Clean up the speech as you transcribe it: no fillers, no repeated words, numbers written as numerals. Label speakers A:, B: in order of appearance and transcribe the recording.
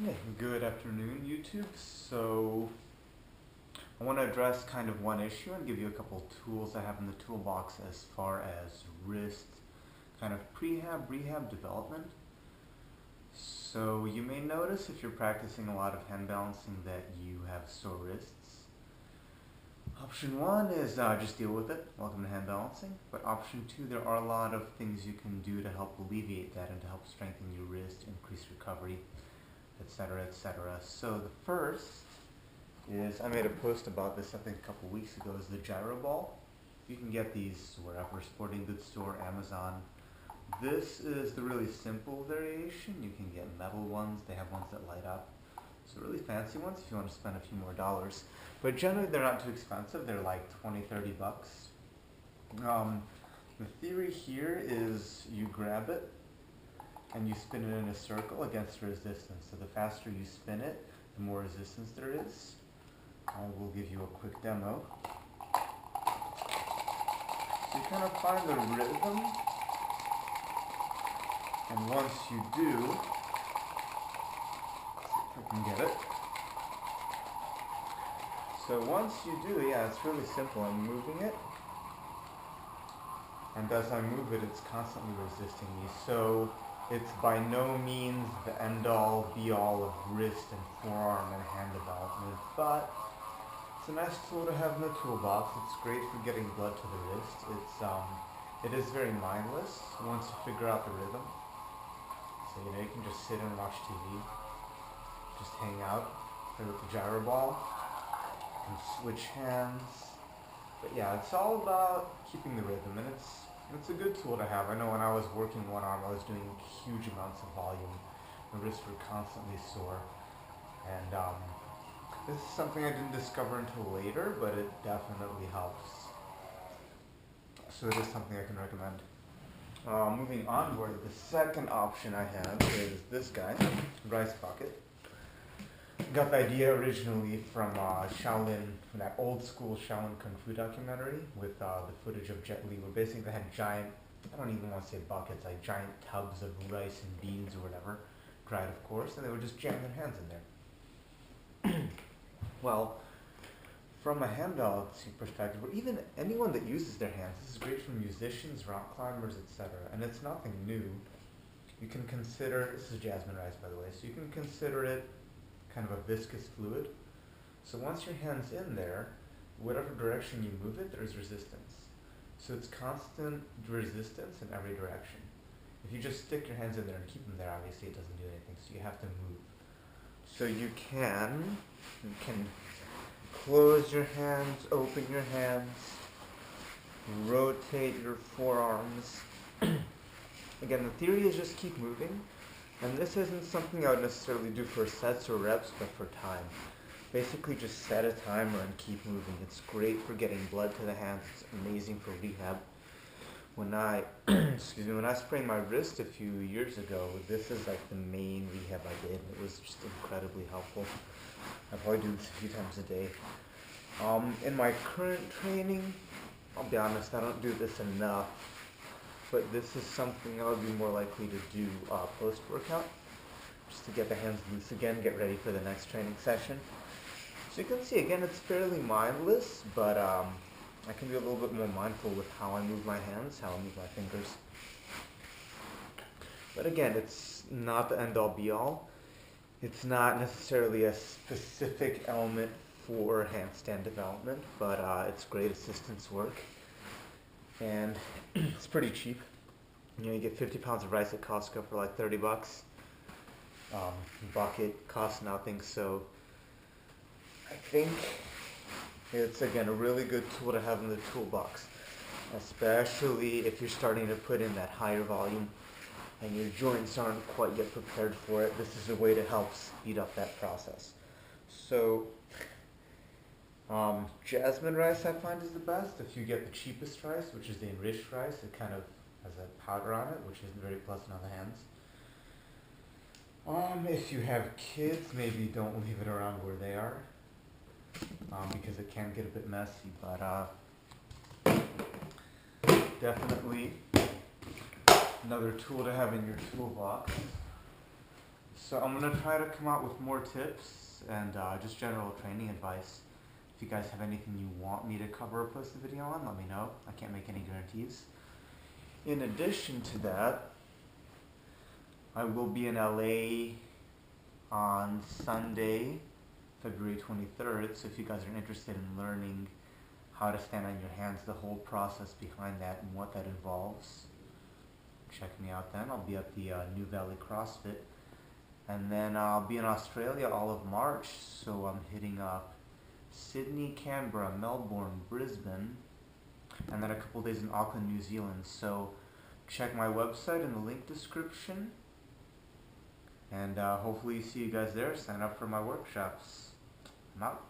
A: Yeah, good afternoon, YouTube. So, I want to address kind of one issue and give you a couple tools I have in the toolbox as far as wrist kind of prehab, rehab development. So, you may notice if you're practicing a lot of hand balancing that you have sore wrists. Option one is just deal with it. Welcome to hand balancing. But option two, there are a lot of things you can do to help alleviate that and to help strengthen your wrist, increase recovery, etc., etc. So the first is, I made a post about this I think a couple weeks ago, is the gyro ball. You can get these wherever, sporting goods store, Amazon. This is the really simple variation. You can get metal ones, they have ones that light up. So really fancy ones if you want to spend a few more dollars. But generally they're not too expensive, they're like 20, 30 bucks. The theory here is you grab it and you spin it in a circle against resistance. So the faster you spin it, the more resistance there is. I will give you a quick demo. So you kind of find the rhythm, and once you do, let's see if I can get it. So once you do, yeah, it's really simple. I'm moving it, and as I move it, it's constantly resisting me. So it's by no means the end-all, be-all of wrist and forearm and hand development, but it's a nice tool to have in the toolbox. It's great for getting blood to the wrist. It is very mindless once you figure out the rhythm. So you can just sit and watch TV, just hang out, play with the gyro ball, you can switch hands. But yeah, it's all about keeping the rhythm, and it's a good tool to have. I know when I was working one arm, I was doing huge amounts of volume. My wrists were constantly sore. And this is something I didn't discover until later, but it definitely helps. So it is something I can recommend. Moving onward, the second option I have is this guy, rice bucket. Got the idea originally from Shaolin, from that old school Shaolin Kung Fu documentary with the footage of Jet Li, where basically they had giant, I don't even want to say buckets, like giant tubs of rice and beans or whatever, dried of course, and they would just jam their hands in there. Well, from a hand balancing perspective, or even anyone that uses their hands, this is great for musicians, rock climbers, etc. And it's nothing new. You can consider, this is jasmine rice by the way, so you can consider it kind of a viscous fluid. So once your hand's in there, whatever direction you move it, there's resistance. So it's constant resistance in every direction. If you just stick your hands in there and keep them there, obviously it doesn't do anything, so you have to move. So you can close your hands, open your hands, rotate your forearms. Again, the theory is just keep moving. And this isn't something I would necessarily do for sets or reps, but for time. Basically just set a timer and keep moving. It's great for getting blood to the hands. It's amazing for rehab. When I when I sprained my wrist a few years ago, this is like the main rehab I did. It was just incredibly helpful. I probably do this a few times a day. In my current training, I'll be honest, I don't do this enough. But this is something I would be more likely to do post-workout, just to get the hands loose again, get ready for the next training session. So you can see, again, it's fairly mindless, but I can be a little bit more mindful with how I move my hands, how I move my fingers. But again, it's not the end-all be-all. It's not necessarily a specific element for handstand development, but it's great assistance work. And it's pretty cheap. You get 50 pounds of rice at Costco for like 30 bucks. Bucket costs nothing, so I think it's, again, a really good tool to have in the toolbox, especially if you're starting to put in that higher volume and your joints aren't quite yet prepared for it. This is a way to help speed up that process. So jasmine rice I find is the best. If you get the cheapest rice, which is the enriched rice, it kind of has a powder on it, which isn't very pleasant on the hands. If you have kids, maybe don't leave it around where they are, because it can get a bit messy, but definitely another tool to have in your toolbox. So I'm going to try to come out with more tips and just general training advice. If you guys have anything you want me to cover or post a video on, let me know. I can't make any guarantees. In addition to that, I will be in LA on Sunday, February 23rd, so if you guys are interested in learning how to stand on your hands, the whole process behind that and what that involves, check me out then. I'll be at the New Valley CrossFit. And then I'll be in Australia all of March, so I'm hitting up Sydney, Canberra, Melbourne, Brisbane, and then a couple days in Auckland, New Zealand. So check my website in the link description, and hopefully see you guys there. Sign up for my workshops. I'm out.